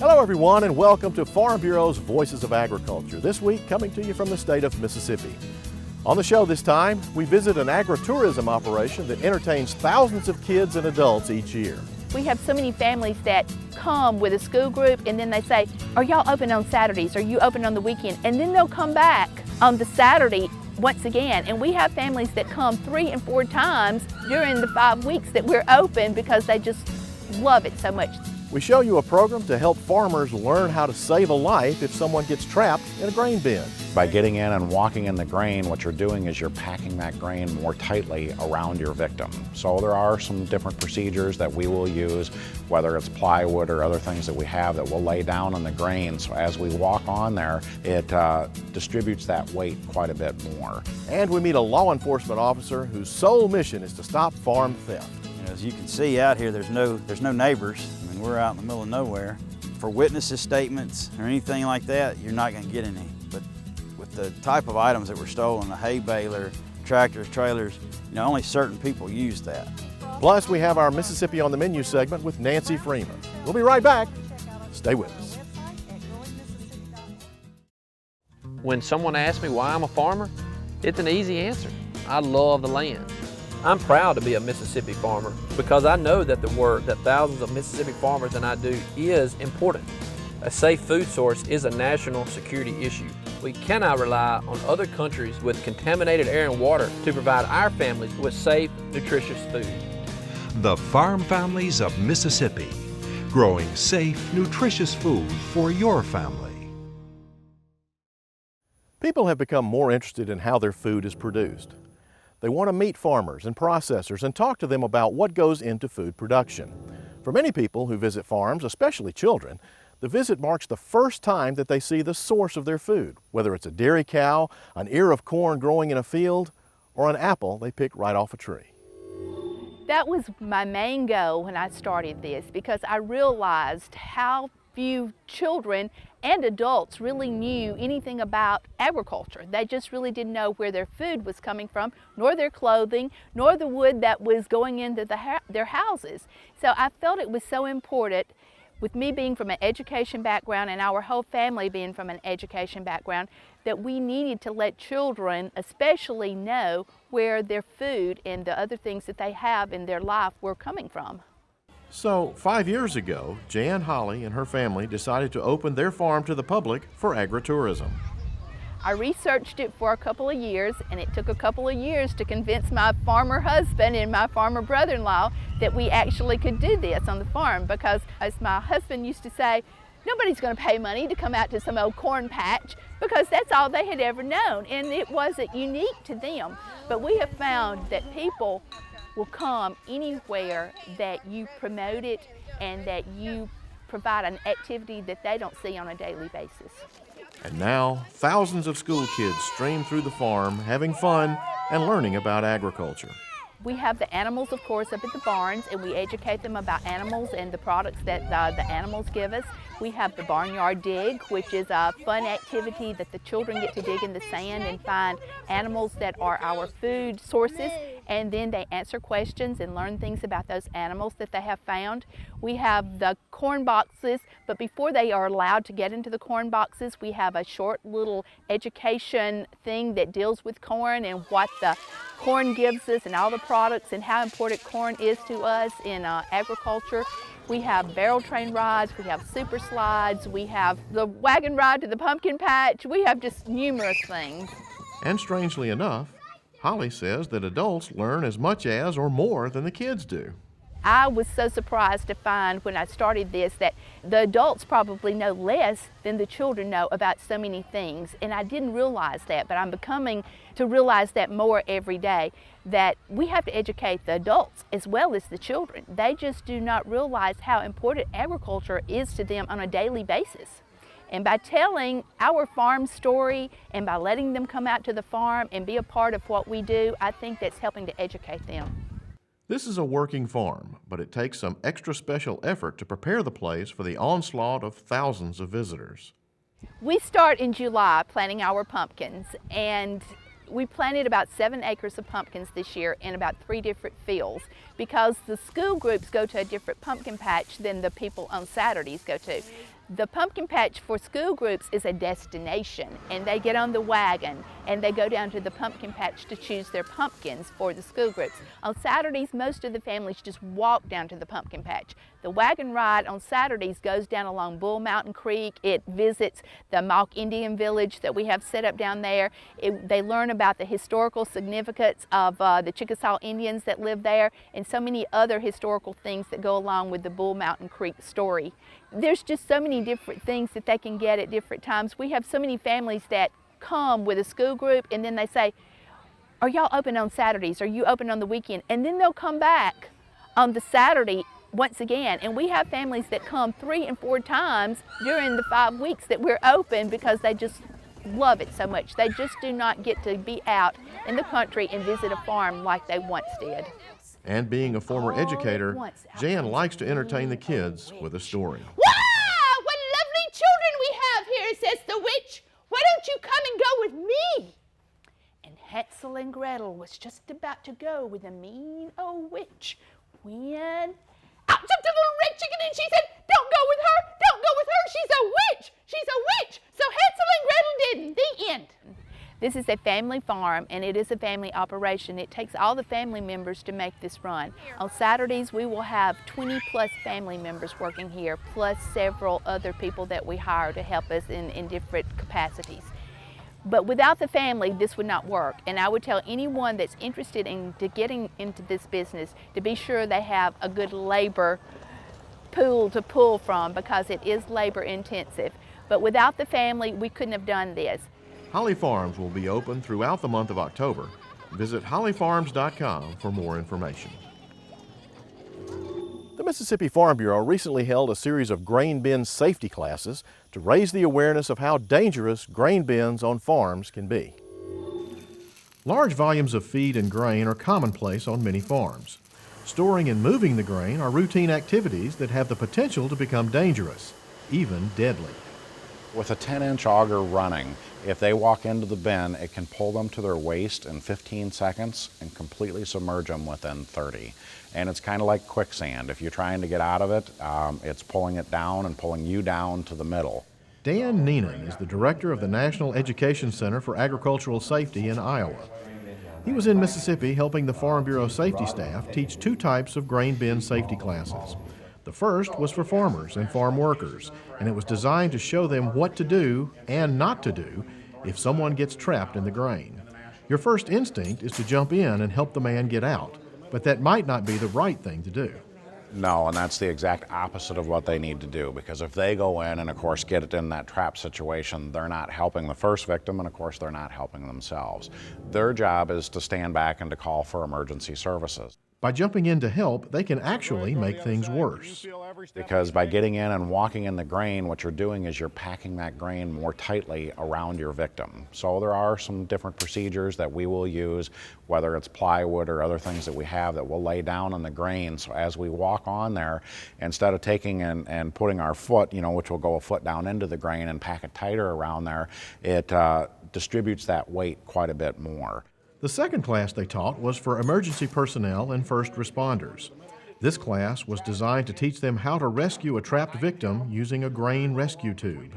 Hello everyone and welcome to Farm Bureau's Voices of Agriculture. This week coming to you from the state of Mississippi. On the show this time, we visit an agritourism operation that entertains thousands of kids and adults each year. We have so many families that come with a school group and then they say, are y'all open on Saturdays? Are you open on the weekend? And then they'll come back on the Saturday once again. And we have families that come 3 and 4 times during the 5 weeks that we're open because they just love it so much. We show you a program to help farmers learn how to save a life if someone gets trapped in a grain bin. By getting in and walking in the grain, what you're doing is you're packing that grain more tightly around your victim. So there are some different procedures that we will use, whether it's plywood or other things that we have that we'll lay down on the grain. So as we walk on there, it distributes that weight quite a bit more. And we meet a law enforcement officer whose sole mission is to stop farm theft. As you can see out here, there's no neighbors. I mean, we're out in the middle of nowhere. For witnesses' statements or anything like that, you're not going to get any. But with the type of items that were stolen, the hay baler, tractors, trailers, only certain people use that. Plus, we have our Mississippi on the Menu segment with Nancy Freeman. We'll be right back. Stay with us. When someone asks me why I'm a farmer, it's an easy answer. I love the land. I'm proud to be a Mississippi farmer because I know that the work that thousands of Mississippi farmers and I do is important. A safe food source is a national security issue. We cannot rely on other countries with contaminated air and water to provide our families with safe, nutritious food. The farm families of Mississippi, growing safe, nutritious food for your family. People have become more interested in how their food is produced. They want to meet farmers and processors and talk to them about what goes into food production. For many people who visit farms, especially children, the visit marks the first time that they see the source of their food, whether it's a dairy cow, an ear of corn growing in a field, or an apple they picked right off a tree. That was my main goal when I started this because I realized how few children and adults really knew anything about agriculture. They just really didn't know where their food was coming from, nor their clothing, nor the wood that was going into their houses. So I felt it was so important, with me being from an education background and our whole family being from an education background, that we needed to let children especially know where their food and the other things that they have in their life were coming from. So 5 years ago, Jan Holly and her family decided to open their farm to the public for agritourism. I researched it for a couple of years, and it took a couple of years to convince my farmer husband and my farmer brother-in-law that we actually could do this on the farm, because as my husband used to say, nobody's going to pay money to come out to some old corn patch because that's all they had ever known, and it wasn't unique to them. But we have found that people will come anywhere that you promote it and that you provide an activity that they don't see on a daily basis. And now, thousands of school kids stream through the farm, having fun and learning about agriculture. We have the animals, of course, up at the barns, and we educate them about animals and the products that the animals give us. We have the barnyard dig, which is a fun activity that the children get to dig in the sand and find animals that are our food sources, and then they answer questions and learn things about those animals that they have found. We have the corn boxes, but before they are allowed to get into the corn boxes, we have a short little education thing that deals with corn and what the corn gives us and all the products and how important corn is to us in agriculture. We have barrel train rides, we have super slides, we have the wagon ride to the pumpkin patch, we have just numerous things. And strangely enough, Holly says that adults learn as much as or more than the kids do. I was so surprised to find when I started this that the adults probably know less than the children know about so many things, and I didn't realize that, but I'm becoming to realize that more every day, that we have to educate the adults as well as the children. They just do not realize how important agriculture is to them on a daily basis. And by telling our farm story and by letting them come out to the farm and be a part of what we do, I think that's helping to educate them. This is a working farm, but it takes some extra special effort to prepare the place for the onslaught of thousands of visitors. We start in July planting our pumpkins, and we planted about 7 acres of pumpkins this year in about 3 different fields because the school groups go to a different pumpkin patch than the people on Saturdays go to. The pumpkin patch for school groups is a destination, and they get on the wagon and they go down to the pumpkin patch to choose their pumpkins for the school groups. On Saturdays, most of the families just walk down to the pumpkin patch. The wagon ride on Saturdays goes down along Bull Mountain Creek. It visits the Mock Indian Village that we have set up down there. They learn about the historical significance of the Chickasaw Indians that live there and so many other historical things that go along with the Bull Mountain Creek story. There's just so many different things that they can get at different times. We have so many families that come with a school group and then they say, are y'all open on Saturdays? Are you open on the weekend? And then they'll come back on the Saturday once again. And we have families that come 3 and 4 times during the 5 weeks that we're open because they just love it so much. They just do not get to be out in the country and visit a farm like they once did. And being a former educator, Jan likes to entertain the kids with a story. Wow, what lovely children we have here, says the witch. Why don't you come and go with me? And Hansel and Gretel was just about to go with a mean old witch when out jumped a little red chicken and she said, don't go with her, don't go with her, she's a witch, she's a witch. So Hansel and Gretel didn't. The end. This is a family farm and it is a family operation. It takes all the family members to make this run. On Saturdays we will have 20 plus family members working here, plus several other people that we hire to help us in different capacities. But without the family, this would not work. And I would tell anyone that's interested in getting into this business to be sure they have a good labor pool to pull from because it is labor intensive. But without the family, we couldn't have done this. Holly Farms will be open throughout the month of October. Visit hollyfarms.com for more information. The Mississippi Farm Bureau recently held a series of grain bin safety classes to raise the awareness of how dangerous grain bins on farms can be. Large volumes of feed and grain are commonplace on many farms. Storing and moving the grain are routine activities that have the potential to become dangerous, even deadly. With a 10-inch auger running, if they walk into the bin, it can pull them to their waist in 15 seconds and completely submerge them within 30. And it's kind of like quicksand. If you're trying to get out of it, it's pulling it down and pulling you down to the middle. Dan Neenan is the director of the National Education Center for Agricultural Safety in Iowa. He was in Mississippi helping the Farm Bureau safety staff teach 2 types of grain bin safety classes. The first was for farmers and farm workers, and it was designed to show them what to do and not to do if someone gets trapped in the grain. Your first instinct is to jump in and help the man get out, but that might not be the right thing to do. No, and that's the exact opposite of what they need to do, because if they go in and of course get it in that trap situation, they're not helping the first victim and of course they're not helping themselves. Their job is to stand back and to call for emergency services. By jumping in to help, they can actually make things worse. Because by getting in and walking in the grain, what you're doing is you're packing that grain more tightly around your victim. So there are some different procedures that we will use, whether it's plywood or other things that we have that we'll lay down on the grain. So as we walk on there, instead of taking and putting our foot, which will go a foot down into the grain and pack it tighter around there, it distributes that weight quite a bit more. The second class they taught was for emergency personnel and first responders. This class was designed to teach them how to rescue a trapped victim using a grain rescue tube.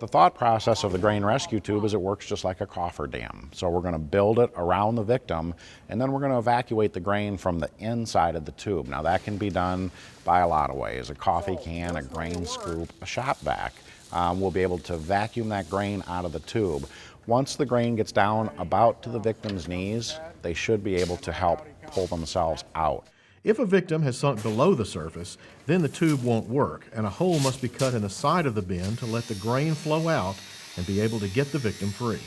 The thought process of the grain rescue tube is it works just like a cofferdam. So we're going to build it around the victim, and then we're going to evacuate the grain from the inside of the tube. Now that can be done by a lot of ways. A coffee can, a grain scoop, a shop vac. We'll be able to vacuum that grain out of the tube. Once the grain gets down about to the victim's knees, they should be able to help pull themselves out. If a victim has sunk below the surface, then the tube won't work, and a hole must be cut in the side of the bin to let the grain flow out and be able to get the victim free.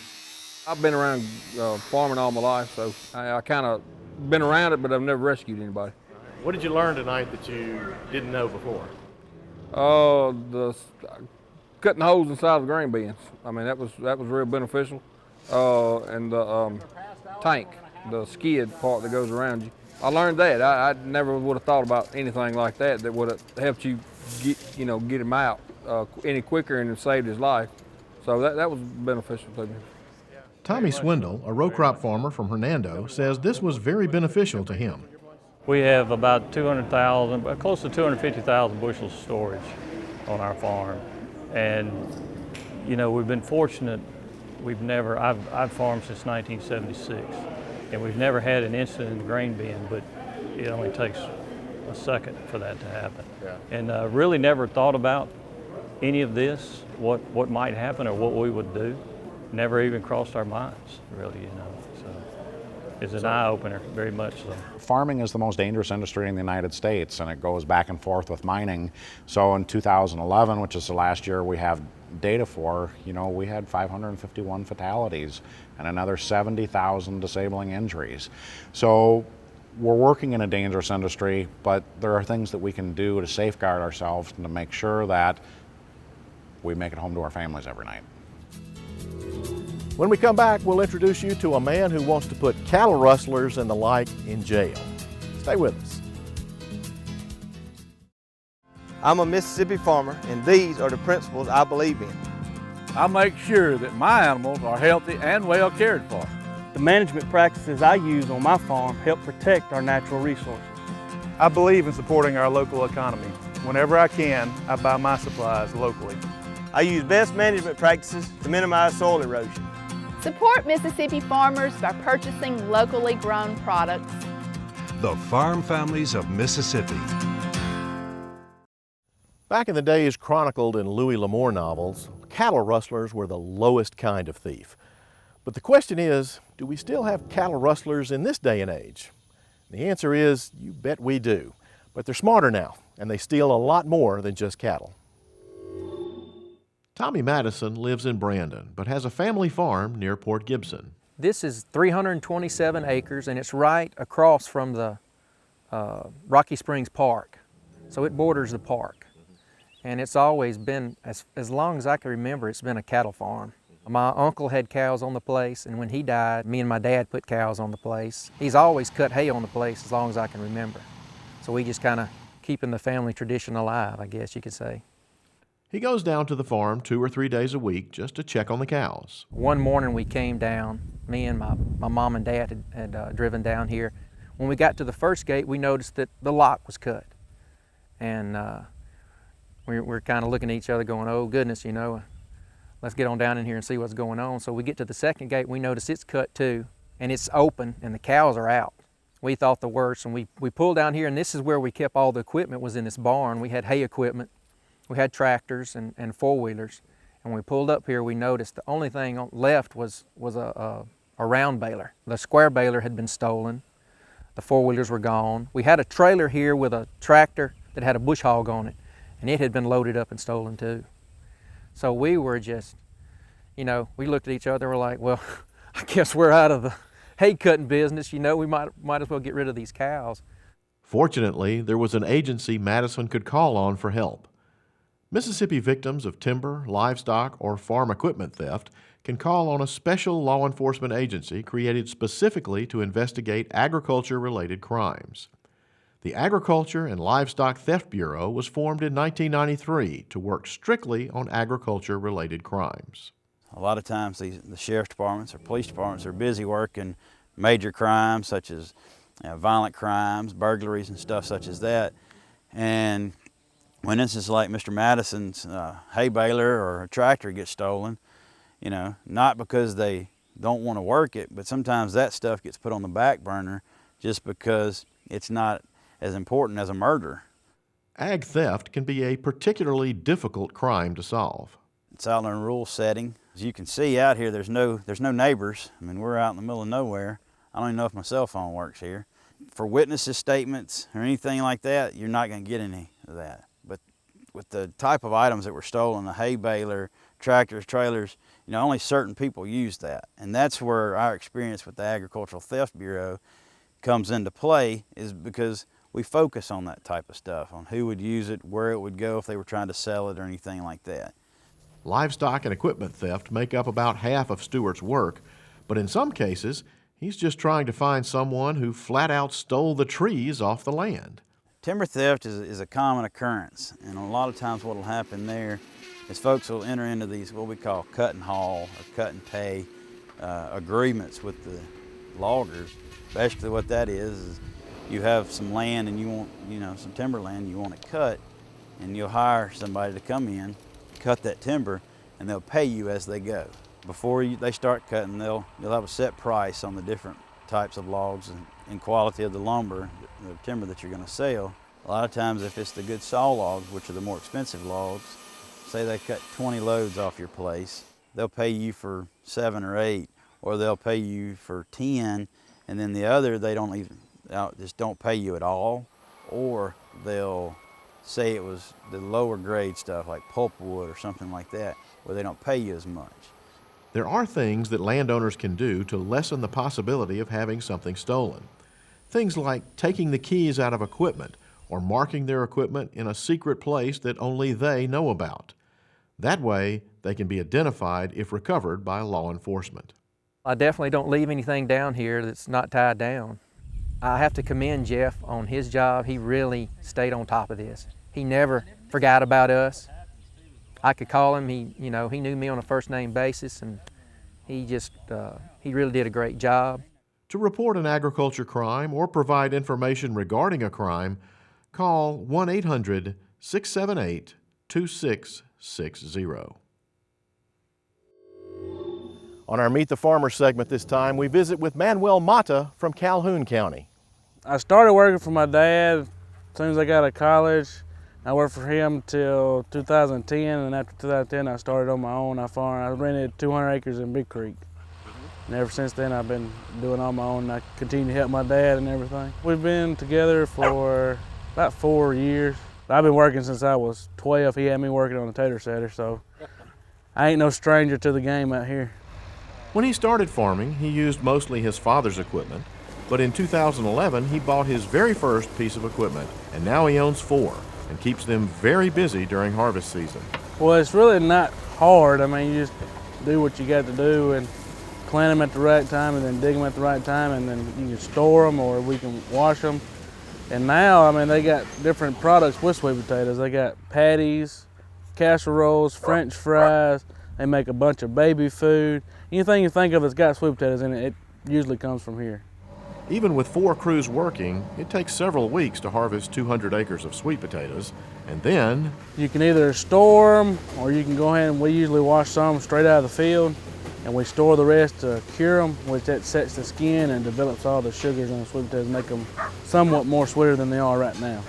I've been around farming all my life, so I kind of been around it, but I've never rescued anybody. What did you learn tonight that you didn't know before? Cutting holes inside the grain bins. I mean, that was real beneficial. And the tank, the skid part that goes around you. I learned that. I never would have thought about anything like that would have helped you get him out any quicker and it saved his life. So that was beneficial to me. Tommy Swindle, a row crop farmer from Hernando, says this was very beneficial to him. We have about 200,000, close to 250,000 bushels of storage on our farm. And you know, we've been fortunate. I've farmed since 1976, and we've never had an incident in the grain bin, but it only takes a second for that to happen. Yeah. And really never thought about any of this, what might happen or what we would do. Never even crossed our minds, really, you know. So it's an eye-opener, very much so. Farming is the most dangerous industry in the United States, and it goes back and forth with mining. So in 2011, which is the last year we have data for, you know, we had 551 fatalities and another 70,000 disabling injuries. So we're working in a dangerous industry, but there are things that we can do to safeguard ourselves and to make sure that we make it home to our families every night. When we come back, we'll introduce you to a man who wants to put cattle rustlers and the like in jail. Stay with us. I'm a Mississippi farmer, and these are the principles I believe in. I make sure that my animals are healthy and well cared for. The management practices I use on my farm help protect our natural resources. I believe in supporting our local economy. Whenever I can, I buy my supplies locally. I use best management practices to minimize soil erosion. Support Mississippi farmers by purchasing locally grown products. The Farm Families of Mississippi. Back in the days chronicled in Louis L'Amour novels, cattle rustlers were the lowest kind of thief. But the question is, do we still have cattle rustlers in this day and age? The answer is, you bet we do. But they're smarter now, and they steal a lot more than just cattle. Tommy Madison lives in Brandon, but has a family farm near Port Gibson. This is 327 acres, and it's right across from the Rocky Springs Park. So it borders the park. And it's always been, as long as I can remember, it's been a cattle farm. My uncle had cows on the place, and when he died, me and my dad put cows on the place. He's always cut hay on the place as long as I can remember. So we just kind of keeping the family tradition alive, I guess you could say. He goes down to the farm 2 or 3 days a week just to check on the cows. One morning we came down, me and my mom and dad had driven down here. When we got to the first gate, we noticed that the lock was cut. And we're kind of looking at each other going, oh goodness, you know, let's get on down in here and see what's going on. So we get to the second gate, we notice it's cut too, and it's open and the cows are out. We thought the worst, and we pulled down here, and this is where we kept all the equipment, was in this barn. We had hay equipment, we had tractors and four-wheelers. And when we pulled up here, we noticed the only thing left was a round baler. The square baler had been stolen. The four-wheelers were gone. We had a trailer here with a tractor that had a bush hog on it, and it had been loaded up and stolen too. So we were just, you know, we looked at each other and were like, well, I guess we're out of the hay cutting business, you know, we might as well get rid of these cows. Fortunately, there was an agency Madison could call on for help. Mississippi victims of timber, livestock, or farm equipment theft can call on a special law enforcement agency created specifically to investigate agriculture-related crimes. The Agriculture and Livestock Theft Bureau was formed in 1993 to work strictly on agriculture-related crimes. A lot of times the sheriff's departments or police departments are busy working major crimes such as violent crimes, burglaries and stuff such as that. And when instances like Mr. Madison's hay baler or a tractor gets stolen, you know, not because they don't want to work it, but sometimes that stuff gets put on the back burner just because it's not as important as a murder. Ag theft can be a particularly difficult crime to solve. It's out in a rural setting. As you can see out here, there's no neighbors. I mean, we're out in the middle of nowhere. I don't even know if my cell phone works here. For witnesses' statements or anything like that, you're not going to get any of that. But with the type of items that were stolen, a hay baler, tractors, trailers, you know, only certain people use that. And that's where our experience with the Agricultural Theft Bureau comes into play, is because we focus on that type of stuff, on who would use it, where it would go if they were trying to sell it or anything like that. Livestock and equipment theft make up about half of Stewart's work, but in some cases, he's just trying to find someone who flat out stole the trees off the land. Timber theft is a common occurrence, and a lot of times what will happen there is folks will enter into these what we call cut and haul or cut and pay agreements with the loggers. Basically what that is you have some land and you want, you know, some timber land, you want it cut, and you'll hire somebody to come in cut that timber, and they'll pay you as they go. Before they start cutting, you'll have a set price on the different types of logs and quality of the lumber, the timber that you're going to sell. A lot of times if it's the good saw logs, which are the more expensive logs, say they cut 20 loads off your place, they'll pay you for 7 or 8, or they'll pay you for 10, and then the other they just don't pay you at all, or they'll say it was the lower grade stuff like pulpwood or something like that, where they don't pay you as much. There are things that landowners can do to lessen the possibility of having something stolen. Things like taking the keys out of equipment or marking their equipment in a secret place that only they know about. That way, they can be identified if recovered by law enforcement. I definitely don't leave anything down here that's not tied down. I have to commend Jeff on his job. He really stayed on top of this. He never forgot about us. I could call him. He knew me on a first name basis, and he really did a great job. To report an agriculture crime or provide information regarding a crime, call 1-800-678-2660. On our Meet the Farmer segment this time, we visit with Manuel Mata from Calhoun County. I started working for my dad as soon as I got out of college. I worked for him till 2010, and after 2010 I started on my own. I rented 200 acres in Big Creek. And ever since then I've been doing on my own, and I continue to help my dad and everything. We've been together for about 4 years. I've been working since I was 12. He had me working on the tater setter, so I ain't no stranger to the game out here. When he started farming, he used mostly his father's equipment, but in 2011 he bought his very first piece of equipment, and now he owns 4 and keeps them very busy during harvest season. Well, it's really not hard. I mean, you just do what you got to do and plant them at the right time and then dig them at the right time, and then you can store them or we can wash them. And now, I mean, they got different products with sweet potatoes. They got patties, casseroles, French fries. They make a bunch of baby food. Anything you think of that's got sweet potatoes in it, it usually comes from here. Even with 4 crews working, it takes several weeks to harvest 200 acres of sweet potatoes, and then you can either store them or you can go ahead and we usually wash some straight out of the field, and we store the rest to cure them, which that sets the skin and develops all the sugars in the sweet potatoes, make them somewhat more sweeter than they are right now.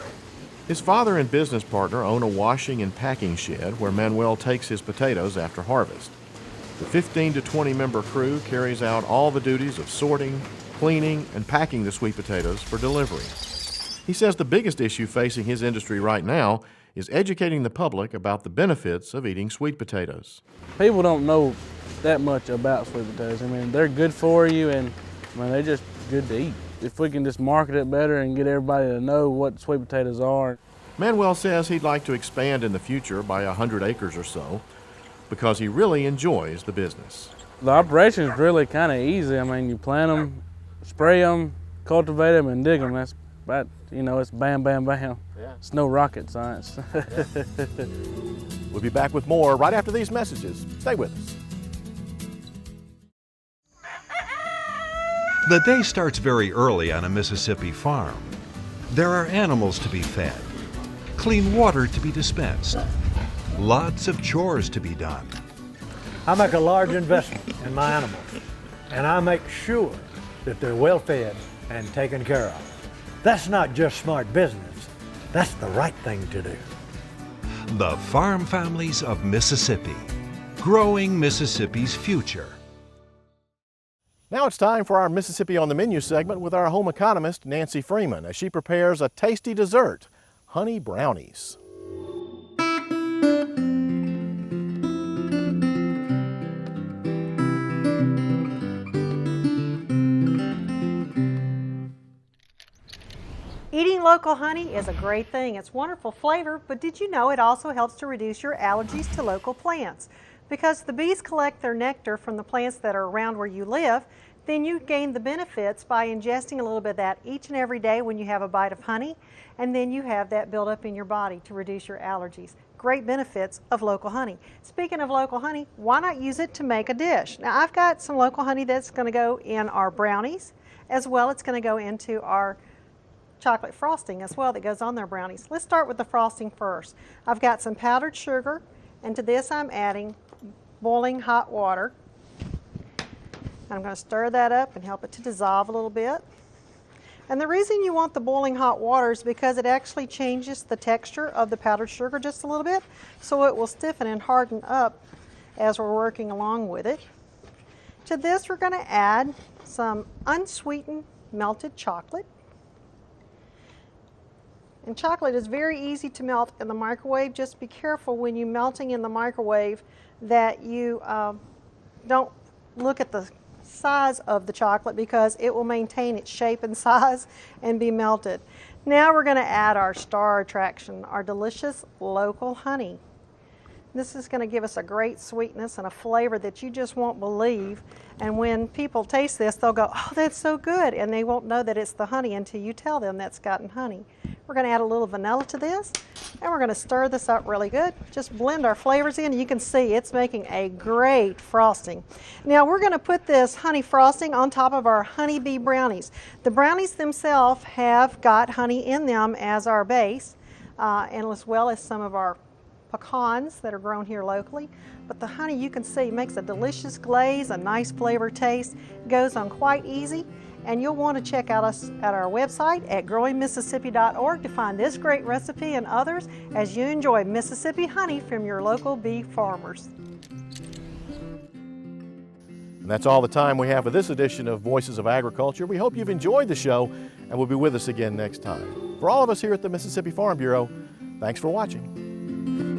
His father and business partner own a washing and packing shed where Manuel takes his potatoes after harvest. The 15 to 20 member crew carries out all the duties of sorting, cleaning, and packing the sweet potatoes for delivery. He says the biggest issue facing his industry right now is educating the public about the benefits of eating sweet potatoes. People don't know that much about sweet potatoes. I mean, they're good for you, and I mean, they're just good to eat. If we can just market it better and get everybody to know what sweet potatoes are. Manuel says he'd like to expand in the future by 100 acres or so because he really enjoys the business. The operation is really kind of easy. I mean, you plant them, spray them, cultivate them, and dig them. That's about, it's bam, bam, bam. Yeah. It's no rocket science. We'll be back with more right after these messages. Stay with us. The day starts very early on a Mississippi farm. There are animals to be fed, clean water to be dispensed, lots of chores to be done. I make a large investment in my animals, and I make sure that they're well fed and taken care of. That's not just smart business, that's the right thing to do. The Farm Families of Mississippi, growing Mississippi's future. Now it's time for our Mississippi on the Menu segment with our home economist, Nancy Freeman, as she prepares a tasty dessert, honey brownies. Eating local honey is a great thing. It's wonderful flavor, but did you know it also helps to reduce your allergies to local plants? Because the bees collect their nectar from the plants that are around where you live, then you gain the benefits by ingesting a little bit of that each and every day when you have a bite of honey, and then you have that build up in your body to reduce your allergies. Great benefits of local honey. Speaking of local honey, why not use it to make a dish? Now I've got some local honey that's going to go in our brownies, as well it's going to go into our chocolate frosting as well that goes on their brownies. Let's start with the frosting first. I've got some powdered sugar And to this I'm adding boiling hot water. I'm going to stir that up and help it to dissolve a little bit. And the reason you want the boiling hot water is because it actually changes the texture of the powdered sugar just a little bit, so it will stiffen and harden up as we're working along with it. To this we're going to add some unsweetened melted chocolate. And chocolate is very easy to melt in the microwave. Just be careful when you're melting in the microwave that you don't look at the size of the chocolate, because it will maintain its shape and size and be melted. Now we're going to add our star attraction, our delicious local honey. This is going to give us a great sweetness and a flavor that you just won't believe. And when people taste this, they'll go, "Oh, that's so good," and they won't know that it's the honey until you tell them that's gotten honey. We're going to add a little vanilla to this, and we're going to stir this up really good. Just blend our flavors in. You can see it's making a great frosting. Now we're going to put this honey frosting on top of our honeybee brownies. The brownies themselves have got honey in them as our base, and as well as some of our pecans that are grown here locally. But the honey, you can see, makes a delicious glaze, a nice flavor taste. It goes on quite easy. And you'll want to check out us at our website at growingmississippi.org to find this great recipe and others as you enjoy Mississippi honey from your local bee farmers. And that's all the time we have for this edition of Voices of Agriculture. We hope you've enjoyed the show and will be with us again next time. For all of us here at the Mississippi Farm Bureau, thanks for watching.